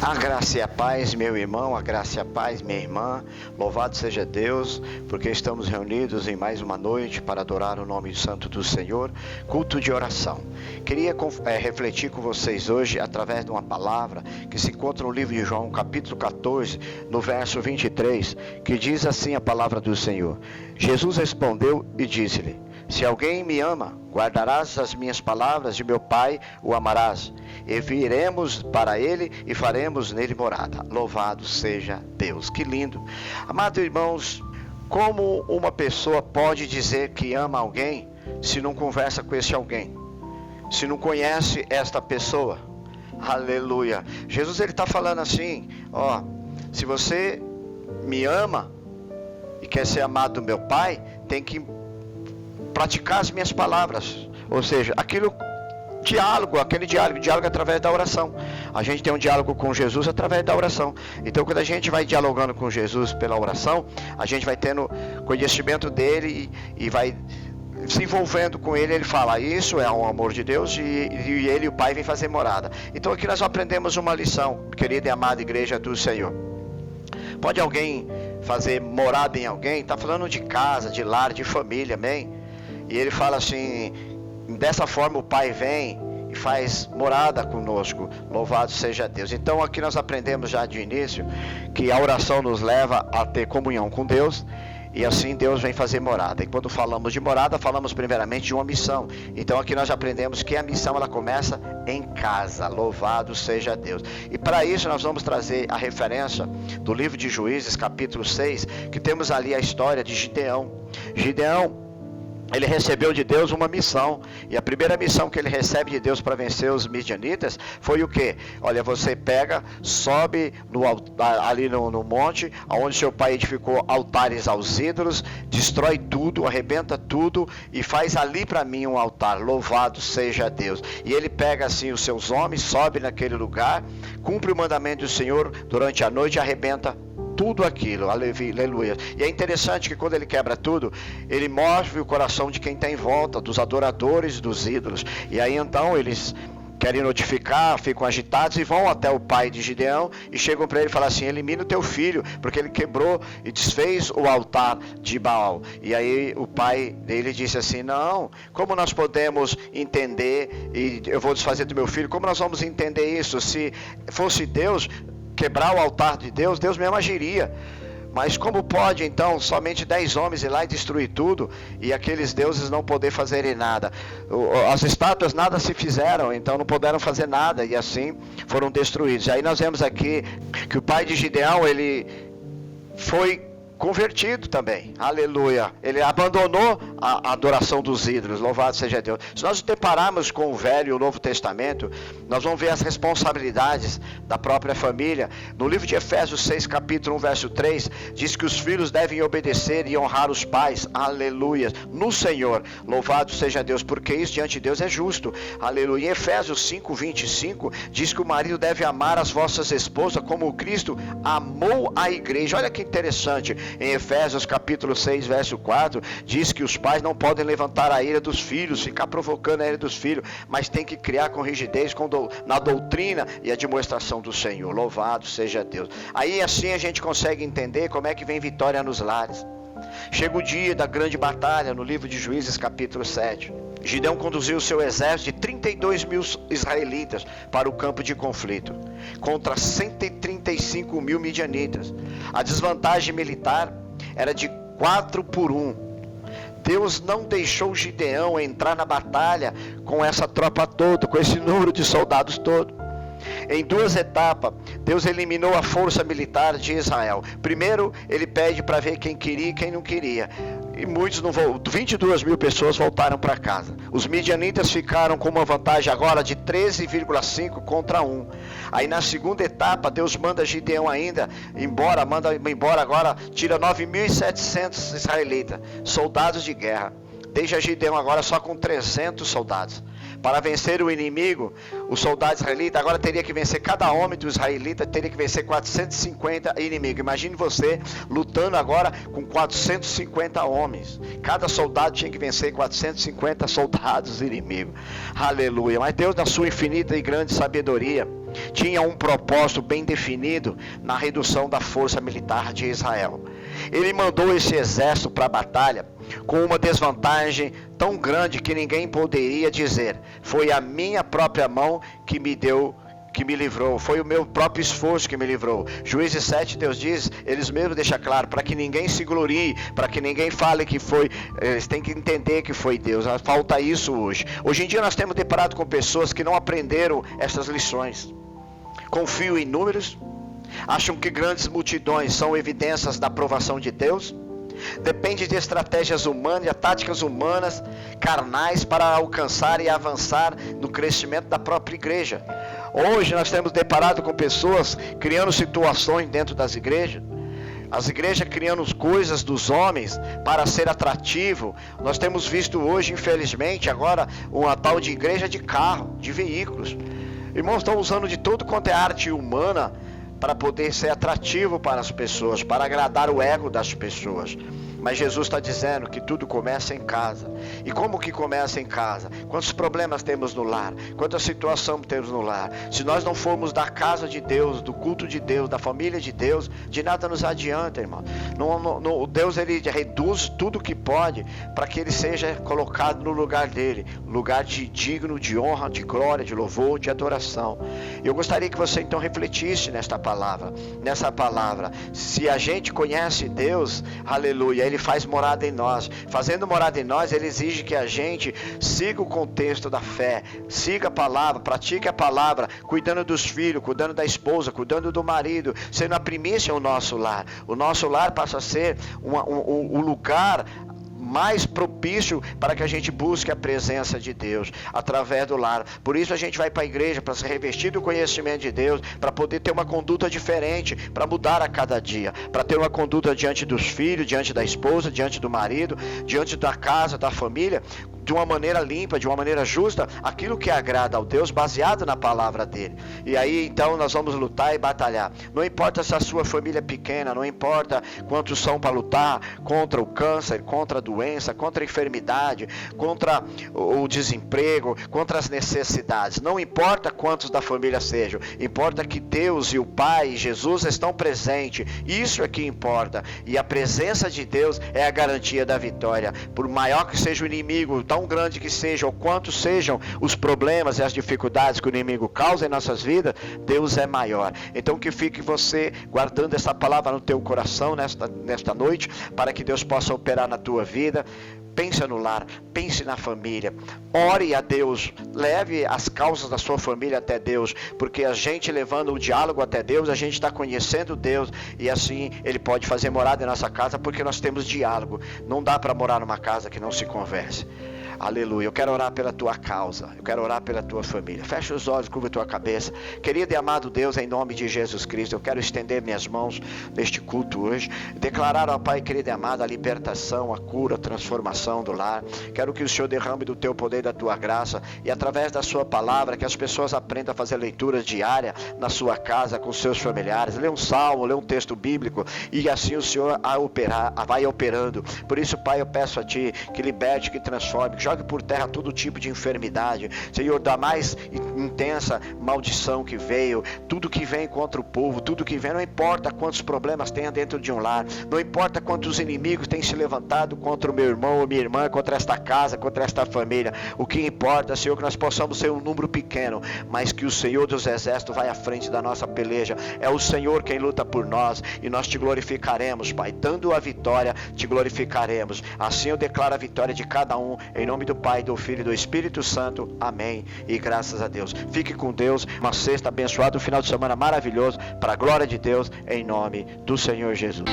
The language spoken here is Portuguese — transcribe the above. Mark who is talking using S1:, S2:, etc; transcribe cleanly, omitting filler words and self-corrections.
S1: A graça e a paz, meu irmão, a graça e a paz, minha irmã. Louvado seja Deus, porque estamos reunidos em mais uma noite para adorar o nome santo do Senhor, culto de oração. Queria refletir com vocês hoje através de uma palavra que se encontra no livro de João, capítulo 14, no verso 23, que diz assim a palavra do Senhor. Jesus respondeu e disse-lhe: se alguém me ama, guardarás as minhas palavras, de meu Pai o amarás, e viremos para ele e faremos nele morada. Louvado seja Deus. Que lindo. Amados irmãos, como uma pessoa pode dizer que ama alguém se não conversa com esse alguém? Se não conhece esta pessoa? Aleluia. Jesus ele está falando assim, se você me ama e quer ser amado do meu Pai, tem que praticar as minhas palavras. Ou seja, aquele diálogo através da oração. A gente tem um diálogo com Jesus através da oração. Então quando a gente vai dialogando com Jesus pela oração, a gente vai tendo conhecimento dele e vai se envolvendo com ele. Ele fala, isso é um amor de Deus, e ele e o Pai vêm fazer morada. Então aqui nós aprendemos uma lição, querida e amada igreja do Senhor. Pode alguém fazer morada em alguém? Está falando de casa, de lar, de família, amém? E ele fala assim, dessa forma o Pai vem e faz morada conosco. Louvado seja Deus. Então aqui nós aprendemos já de início que a oração nos leva a ter comunhão com Deus, e assim Deus vem fazer morada. E quando falamos de morada, falamos primeiramente de uma missão. Então aqui nós aprendemos que a missão ela começa em casa. Louvado seja Deus. E para isso nós vamos trazer a referência do livro de Juízes, capítulo 6, que temos ali a história de Gideão. Gideão, ele recebeu de Deus uma missão, e a primeira missão que ele recebe de Deus para vencer os midianitas foi o quê? Olha, você pega, sobe ali no monte, onde seu pai edificou altares aos ídolos, destrói tudo, arrebenta tudo e faz ali para mim um altar. Louvado seja Deus. E ele pega assim os seus homens, sobe naquele lugar, cumpre o mandamento do Senhor durante a noite e arrebenta tudo aquilo, aleluia. E é interessante que quando ele quebra tudo, ele move o coração de quem está em volta, dos adoradores dos ídolos. E aí então eles querem notificar, ficam agitados e vão até o pai de Gideão e chegam para ele e falam assim, elimina o teu filho, porque ele quebrou e desfez o altar de Baal. E aí o pai dele disse assim, não, como nós podemos entender, e eu vou desfazer do meu filho, como nós vamos entender isso? Se fosse Deus quebrar o altar de Deus, Deus mesmo agiria. Mas como pode então somente 10 homens ir lá e destruir tudo, e aqueles deuses não poder fazerem nada? As estátuas nada se fizeram, então não puderam fazer nada, e assim foram destruídos. E aí nós vemos aqui que o pai de Gideão, ele foi convertido também, aleluia. Ele abandonou a adoração dos ídolos, louvado seja Deus. Se nós nos depararmos com o Velho e o Novo Testamento, nós vamos ver as responsabilidades da própria família. No livro de Efésios 6, capítulo 1, verso 3, diz que os filhos devem obedecer e honrar os pais, aleluia, no Senhor, louvado seja Deus, porque isso diante de Deus é justo, aleluia. Em Efésios 5, 25, diz que o marido deve amar as vossas esposas como Cristo amou a igreja. Olha que interessante. Em Efésios capítulo 6, verso 4, diz que os pais não podem levantar a ira dos filhos, ficar provocando a ira dos filhos, mas tem que criar com rigidez, na doutrina e a demonstração do Senhor. Louvado seja Deus. Aí assim a gente consegue entender como é que vem vitória nos lares. Chega o dia da grande batalha no livro de Juízes capítulo 7. Gideão conduziu o seu exército de 32 mil israelitas para o campo de conflito, contra 135 mil midianitas. A desvantagem militar era de 4-1. Deus não deixou Gideão entrar na batalha com essa tropa toda, com esse número de soldados todo. Em 2 etapas, Deus eliminou a força militar de Israel. Primeiro, ele pede para ver quem queria e quem não queria. E muitos não vão, 22 mil pessoas voltaram para casa. Os midianitas ficaram com uma vantagem agora de 13,5 contra 1. Aí na segunda etapa, Deus manda Gideão manda embora agora, tira 9.700 israelitas, soldados de guerra. Deixa Gideão agora só com 300 soldados. Para vencer o inimigo, o soldado israelita agora teria que vencer, cada homem do israelita teria que vencer 450 inimigos. Imagine você lutando agora com 450 homens. Cada soldado tinha que vencer 450 soldados inimigos. Aleluia. Mas Deus, na sua infinita e grande sabedoria, tinha um propósito bem definido na redução da força militar de Israel. Ele mandou esse exército para a batalha com uma desvantagem tão grande que ninguém poderia dizer: foi a minha própria mão que me deu, que me livrou, foi o meu próprio esforço que me livrou. Juízes 7, Deus diz, eles mesmos deixam claro, para que ninguém se glorie, para que ninguém fale que foi, eles têm que entender que foi Deus. Falta isso hoje. Hoje em dia nós temos deparado com pessoas que não aprenderam essas lições. Confiam em números, acham que grandes multidões são evidências da aprovação de Deus. Depende de estratégias humanas, de táticas humanas, carnais, para alcançar e avançar no crescimento da própria igreja. Hoje nós temos deparado com pessoas criando situações dentro das igrejas. As igrejas criando coisas dos homens para ser atrativo. Nós temos visto hoje, infelizmente, agora uma tal de igreja de carro, de veículos. Irmãos, estão usando de tudo quanto é arte humana para poder ser atrativo para as pessoas, para agradar o ego das pessoas. Mas Jesus está dizendo que tudo começa em casa. E como que começa em casa? Quantos problemas temos no lar? Quanta situação temos no lar? Se nós não formos da casa de Deus, do culto de Deus, da família de Deus, de nada nos adianta, irmão. O Deus, ele reduz tudo que pode para que ele seja colocado no lugar dele, lugar digno de honra, de glória, de louvor, de adoração. Eu gostaria que você então refletisse nessa palavra. Se a gente conhece Deus, aleluia, ele faz morada em nós. Fazendo morada em nós, ele exige que a gente siga o contexto da fé, siga a palavra, pratique a palavra, cuidando dos filhos, cuidando da esposa, cuidando do marido, sendo a primícia o nosso lar. O nosso lar passa a ser um lugar mais propício para que a gente busque a presença de Deus através do lar. Por isso a gente vai para a igreja, para se revestir do conhecimento de Deus, para poder ter uma conduta diferente, para mudar a cada dia, para ter uma conduta diante dos filhos, diante da esposa, diante do marido, diante da casa, da família, de uma maneira limpa, de uma maneira justa, aquilo que agrada ao Deus, baseado na palavra dele. E aí então nós vamos lutar e batalhar. Não importa se a sua família é pequena, não importa quantos são para lutar contra o câncer, contra a doença, contra a enfermidade, contra o desemprego, contra as necessidades. Não importa quantos da família sejam, importa que Deus e o Pai e Jesus estão presentes. Isso é que importa. E a presença de Deus é a garantia da vitória. Por maior que seja o inimigo, tão grande que seja, ou quantos sejam os problemas e as dificuldades que o inimigo causa em nossas vidas, Deus é maior. Então que fique você guardando essa palavra no teu coração nesta noite, para que Deus possa operar na tua vida. Pense no lar, pense na família, ore a Deus, leve as causas da sua família até Deus, porque a gente levando o diálogo até Deus, a gente está conhecendo Deus, e assim Ele pode fazer morada em nossa casa, porque nós temos diálogo. Não dá para morar numa casa que não se converse. Aleluia. Eu quero orar pela tua causa, eu quero orar pela tua família. Fecha os olhos, curva a tua cabeça. Querido e amado Deus, em nome de Jesus Cristo, eu quero estender minhas mãos neste culto hoje, declarar ao Pai querido e amado a libertação, a cura, a transformação do lar. Quero que o Senhor derrame do teu poder, da tua graça, e através da sua palavra, que as pessoas aprendam a fazer leituras diárias na sua casa, com seus familiares. Lê um salmo, lê um texto bíblico, e assim o Senhor vai operando. Por isso, Pai, eu peço a Ti que liberte, que transforme, que jogue por terra todo tipo de enfermidade, Senhor, da mais intensa maldição que veio, tudo que vem contra o povo, tudo que vem, não importa quantos problemas tenha dentro de um lar, não importa quantos inimigos têm se levantado contra o meu irmão ou minha irmã, contra esta casa, contra esta família. O que importa, Senhor, que nós possamos ser um número pequeno, mas que o Senhor dos exércitos vai à frente da nossa peleja. É o Senhor quem luta por nós, e nós te glorificaremos, Pai, dando a vitória, te glorificaremos. Assim eu declaro a vitória de cada um, em nome do Pai, do Filho e do Espírito Santo. Amém. E graças a Deus. Fique com Deus. Uma sexta abençoada, um final de semana maravilhoso, para a glória de Deus, em nome do Senhor Jesus.